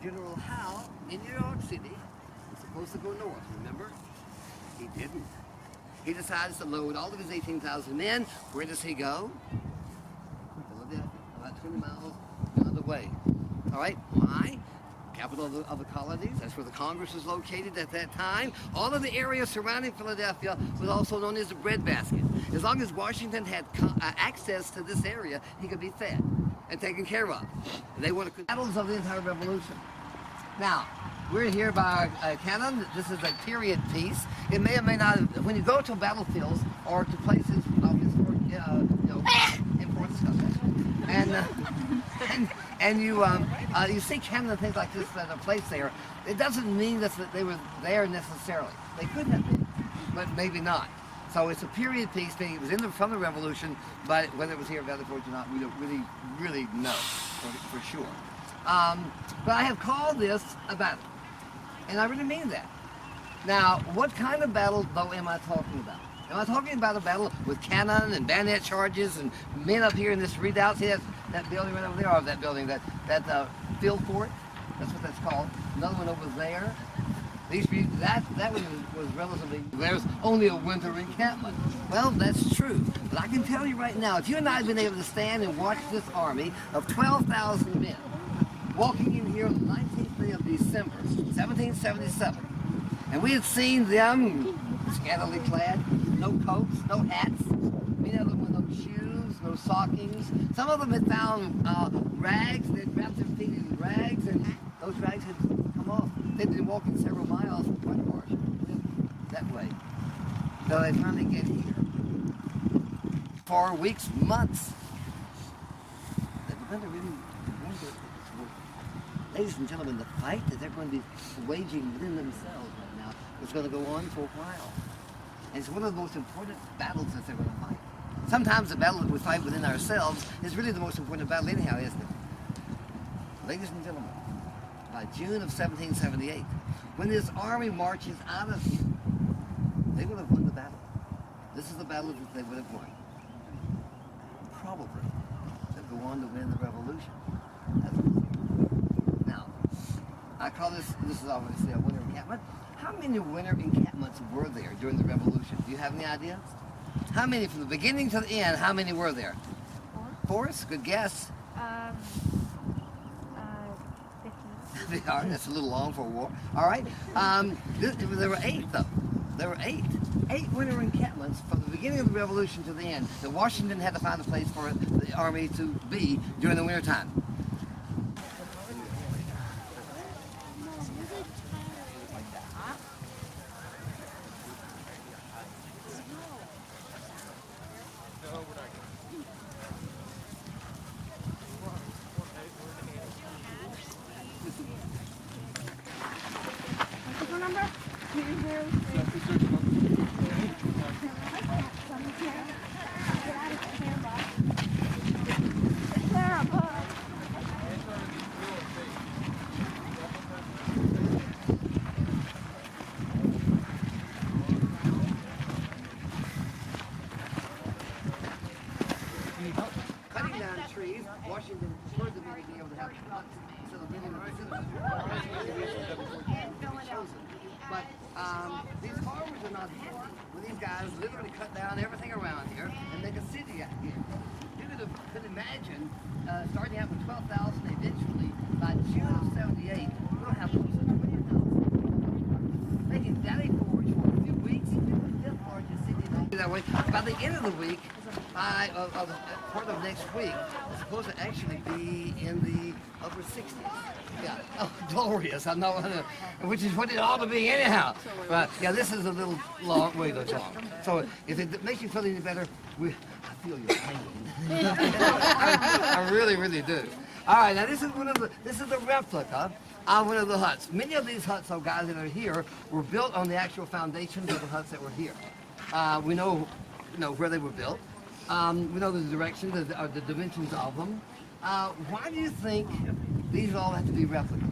General Howe in New York City was supposed to go north, remember? He didn't. He decides to load all of his 18,000 men. Where does he go? Philadelphia, about 20 miles down the way. All right, why? Capital of the colonies. That's where the Congress was located at that time. All of the area surrounding Philadelphia was also known as the breadbasket. As long as Washington had access to this area, he could be fed and taken care of. They were the battles of the entire Revolution. Now, we're here by cannon. This is a period piece. It may or may not, when you go to battlefields or to places of historic, important stuff, and you see cannon and things like this that are placed there. It doesn't mean that they were there necessarily. They could have been, but maybe not. So it's a period piece, meaning it was from the Revolution, but whether it was here at Valley Forge or not, we don't really know for sure. But I have called this a battle, and I really mean that. Now, what kind of battle, though, am I talking about? Am I talking about a battle with cannon and bayonet charges and men up here in this redoubt? See that building right over there, or that building, that field fort? That's what that's called. Another one over there. That one was relatively, there's only a winter encampment. Well, that's true. But I can tell you right now, if you and I had been able to stand and watch this army of 12,000 men walking in here on the 19th day of December, 1777, and we had seen them scantily clad, no coats, no hats, many of them with no shoes, no stockings. Some of them had found rags, they'd wrapped their feet in rags, and those rags had come off. They'd been walking several miles from Front Marsh that way. So they finally get here. For weeks, months. They were going to really wonder, ladies and gentlemen, the fight that they're going to be waging within themselves right now is going to go on for a while. And it's one of the most important battles that they're going to fight. Sometimes the battle that we fight within ourselves is really the most important battle anyhow, isn't it? Ladies and gentlemen, by June of 1778, when this army marches out of here, they would have won the battle. This is the battle that they would have won. Probably. They'll go on to win the revolution. Now, I call this is obviously a winter encampment. How many winter encampments were there during the revolution? Do you have any idea? How many, from the beginning to the end, how many were there? Four? Good guess. 50. All right, that's a little long for a war. All right. There were 8, though. There were 8. 8 winter encampments from the beginning of the revolution to the end that Washington had to find a place for the army to be during the winter time. Cutting down trees, Washington preferred the men to be able to have cuts, so the men were chosen. But these farmers are not happy when these guys literally cut down everything around here and make a city out here. You could imagine starting out with 12,000 eventually, by June of 78, we'll have close to 20,000. Making Valley Forge for a few weeks, the 5th largest city that way. By the end of the week, part of next week, it's supposed to actually be in the upper 60s. Yeah, oh, glorious. I know, which is what it ought to be anyhow. But yeah, this is a little long, way too long. So if it makes you feel any better, I feel your pain. I really, really do. All right, now this is the replica of one of the huts. Many of these huts, though, guys, that are here, were built on the actual foundations of the huts that were here. We know where they were built. We know the directions, the dimensions of them. Why do you think these all have to be replicas?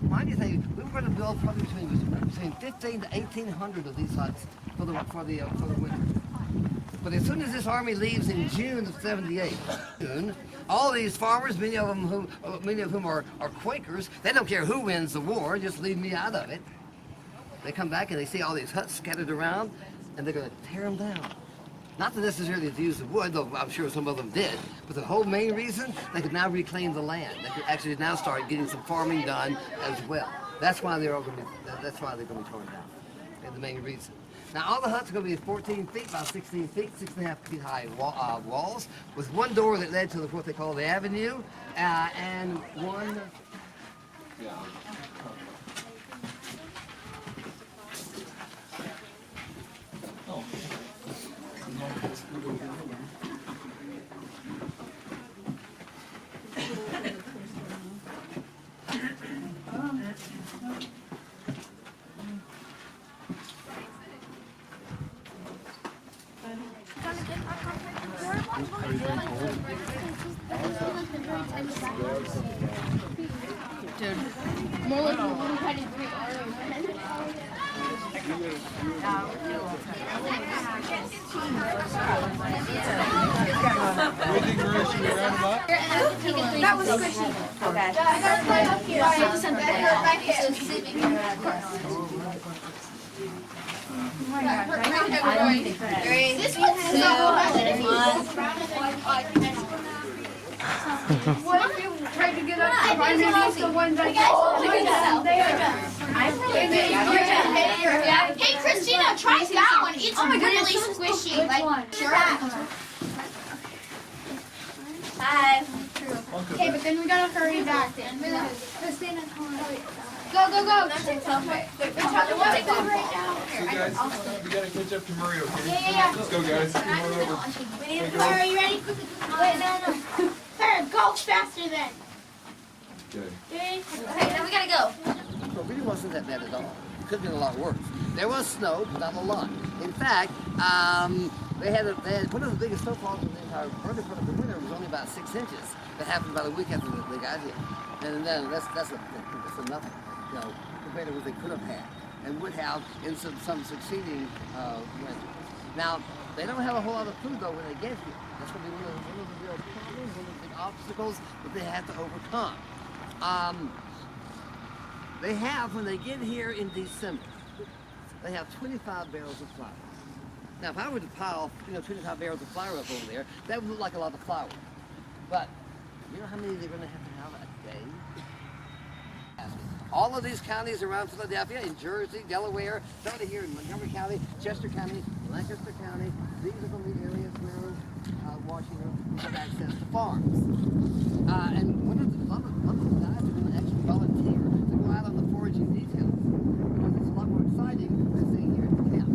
Why do you think we were going to build probably between 15 to 1,800 of these huts for the winter? But as soon as this army leaves in June of '78, all these farmers, many of whom are Quakers, they don't care who wins the war, just leave me out of it. They come back and they see all these huts scattered around, and they're going to tear them down. Not to necessarily use the wood, though I'm sure some of them did, but the whole main reason, they could now reclaim the land. They could actually now start getting some farming done as well. That's why they're all going to be, that's why they're going to be torn down. And the main reason. Now all the huts are going to be 14 feet by 16 feet, 6.5 feet high walls, with one door that led to what they call the avenue, and one. Dude, more like a one-headed Greek. That was squishy. Okay. This one's so what if you tried to get up and find me the ones I got there? Hey, Christina, try that one. It's really squishy. Like, Hi. Okay, but then we gotta hurry back. Christina, go, go, go. So guys, we gotta catch up to Murray, okay? Yeah. Let's go, guys. Come on over. Are you ready? Wait, no. Go faster then. Good. okay, then we gotta go. It really wasn't that bad at all. It could have been a lot worse. There was snow, but not a lot. In fact, they had one of the biggest snowfalls in the entire early part of the winter was only about 6 inches. That happened about a week after they got here. And then that's nothing, you know, compared to what they could have had and would have in some succeeding winters. Now, they don't have a whole lot of food though when they get here. That's going to be one of the real problems, one of the big obstacles that they have to overcome. They have, when they get here in December, they have 25 barrels of flour. Now, if I were to pile, 25 barrels of flour up over there, that would look like a lot of flour. But you know how many they're going to have a day? All of these counties around Philadelphia, in Jersey, Delaware, starting here in Montgomery County, Chester County, Lancaster County, these are going to be areas where Washington will have access to farms. And a lot of the guys are going to actually volunteer to go out on the foraging details because it's a lot more exciting than staying here at the camp.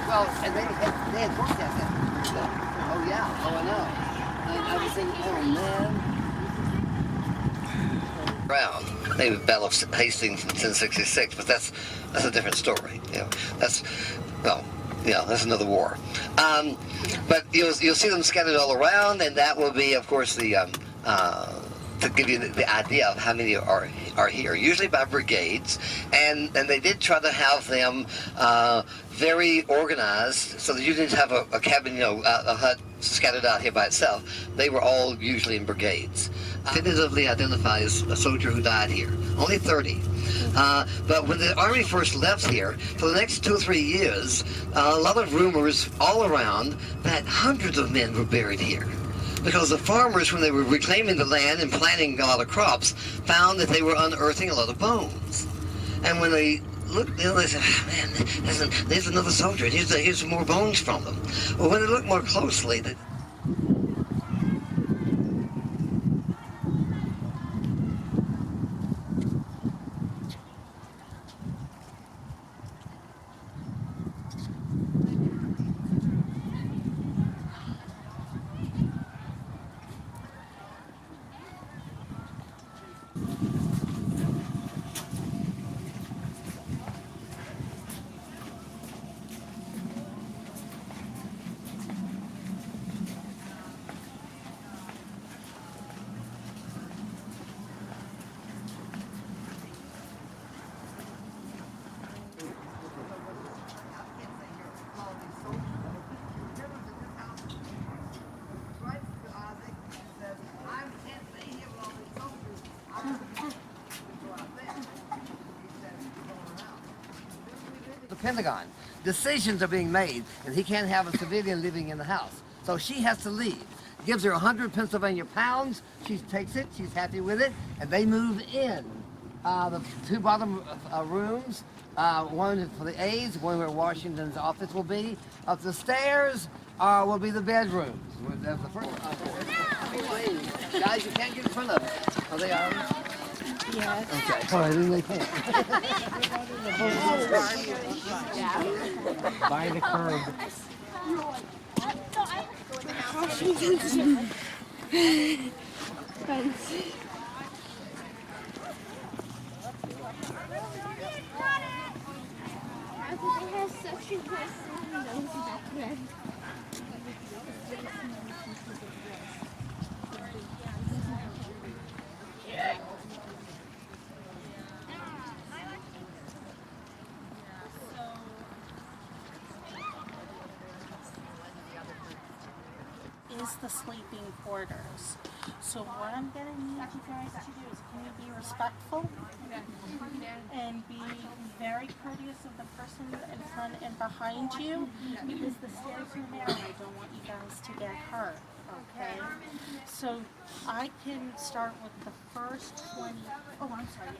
Well, and they had forecast that. Oh yeah, oh I know. And I was thinking, oh man. Brown, maybe Battle of Hastings in 1066, but that's a different story. That's another war. But you'll see them scattered all around, and that will be, of course, the to give you the idea of how many are here, usually by brigades, and they did try to have them very organized so that you didn't have a cabin, a hut scattered out here by itself. They were all usually in brigades. Tentatively identifies a soldier who died here, only 30. But when the army first left here, for the next 2 or 3 years, a lot of rumors all around that hundreds of men were buried here. Because the farmers, when they were reclaiming the land and planting a lot of crops, found that they were unearthing a lot of bones. And when they looked, they said, man, there's another soldier, and here's some more bones from them. Well, when they looked more closely, the Pentagon. Decisions are being made, and he can't have a civilian living in the house. So she has to leave. Gives her 100 Pennsylvania pounds. She takes it. She's happy with it, and they move in. The two bottom rooms, one for the aides, one where Washington's office will be. Up the stairs will be the bedrooms. That's the first guys, you can't get in front of them. Are they ours? Yes. Okay. All right, then they can't. By the curb. Is the sleeping quarters. So what I'm going to need you guys to do is, can you be respectful and be very courteous of the person in front and behind you, because the stairs are narrow. I don't want you guys to get hurt. Okay? So I can start with the first 20. Oh, I'm sorry.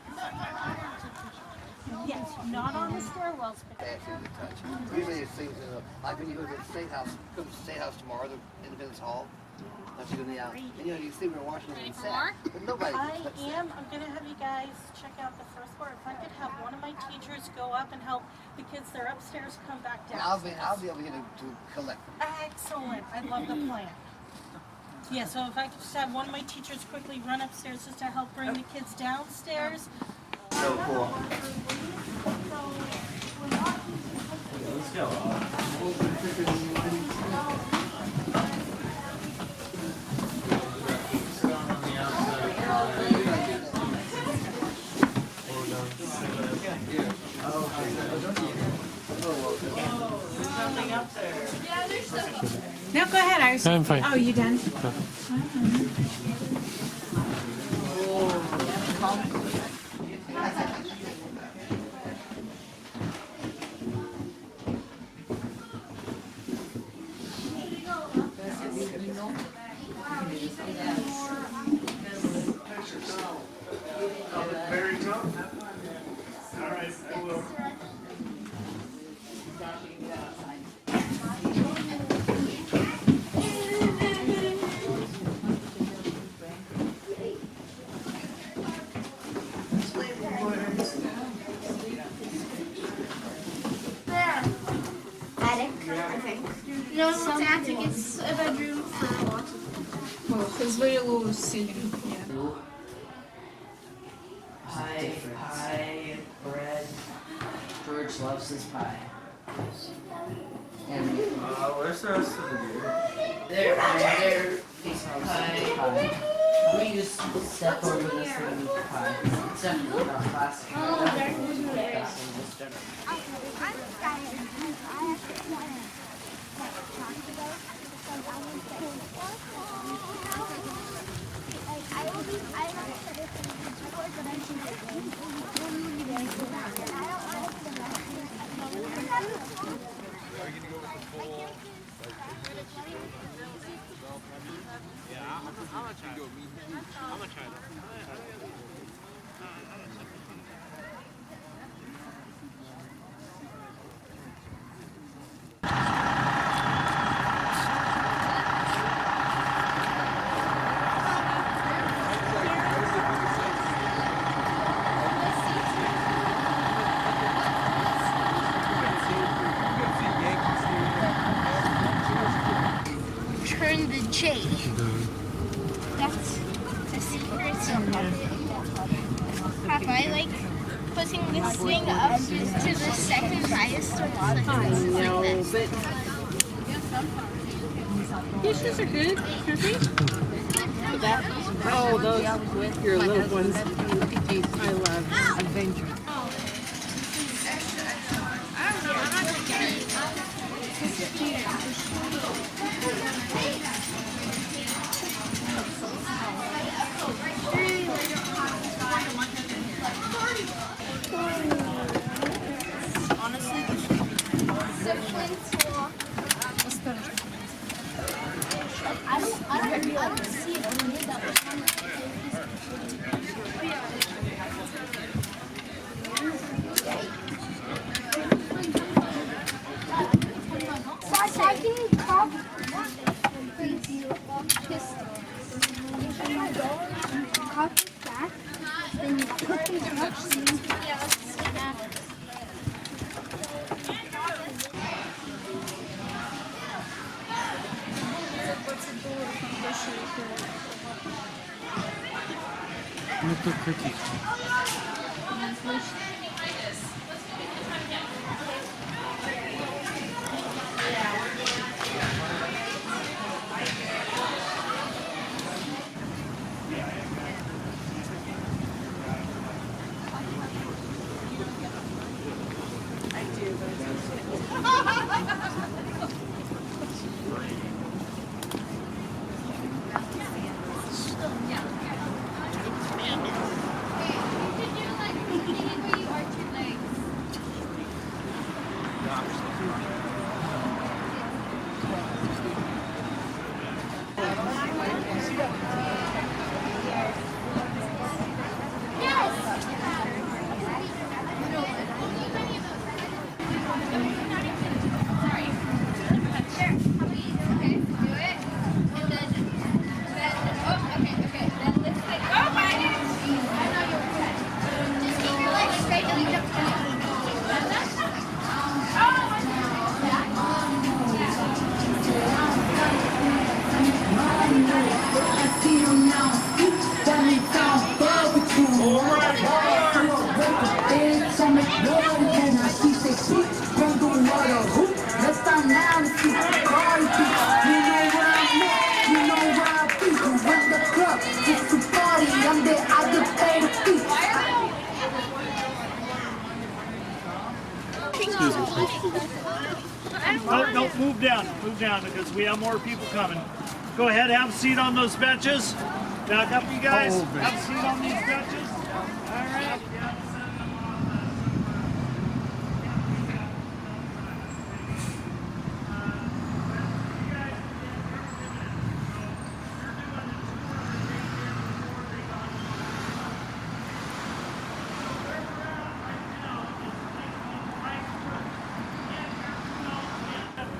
Yes, not on the stairwells, but Actually, the touch. Usually it's things, like when you go to the State House, go to the State House tomorrow, the Independence Hall. That's in the and you see where Washington sat. But nobody I'm touched going to have you guys check out the first floor. If I could have one of my teachers go up and help the kids, they're upstairs, come back that. down. I'll be over here to collect them. Excellent. I love the plan. Yeah, so if I could just have one of my teachers quickly run upstairs just to help bring the kids downstairs. So cool. Let's go. No, go ahead. I was. I'm fine. Oh, you done? Very tough. All right, I will. No, it's attic. It's a bedroom for lots of. Well, it's very low ceiling. Yeah. Pie, bread. George loves his pie. And Where's the rest of the beer? they're piece of pie. We just step over this thing and eat the pie. It's definitely not plastic. Turn the J. That's the secret. Papa, I like putting this thing up to the second highest one. Like this. Dishes are good. Oh, those your little ones. I love adventure. Honestly, I don't see it on the that so I can pop back, then you put the No to critique. No, move down because we have more people coming. Go ahead, have a seat on those benches. Back up, you guys. Have a seat on these benches. All right.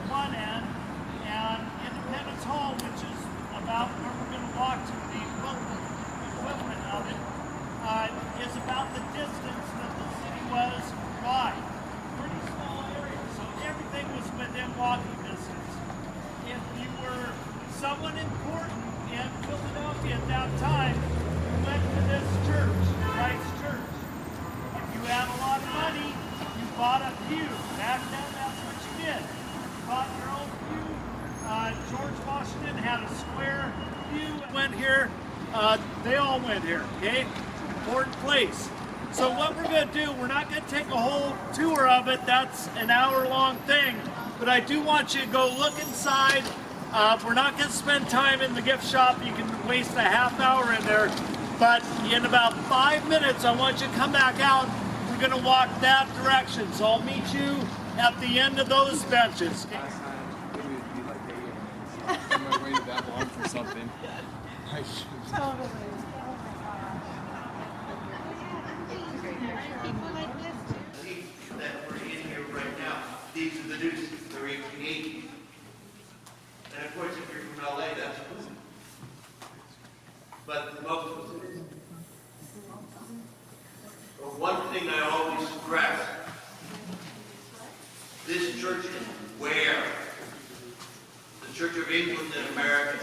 One end, and Independence Hall, which is about where we're going to walk to the equivalent of it, is about the distance that the city was wide. Pretty small area, so everything was within walking distance. If you were someone important in Philadelphia at that time, you went to this church, Christ Church. If you had a lot of money, you bought a pew. Back then, that's what you did. Bought your own pew. George Washington had a square pew. Went here. They all went here. Okay, important place. So what we're going to do, we're not going to take a whole tour of it. That's an hour-long thing. But I do want you to go look inside. We're not going to spend time in the gift shop. You can waste a half hour in there. But in about 5 minutes, I want you to come back out. We're going to walk that direction. So I'll meet you at the end of those benches. Last time, literally, it'd be like 8 a.m. I waited that long for something. I should. Totally. That we're in here right now. These are the news. They're 1880. And of course, if you're from LA, that's cool. But the most, one thing I always stress, this church is where the Church of England in America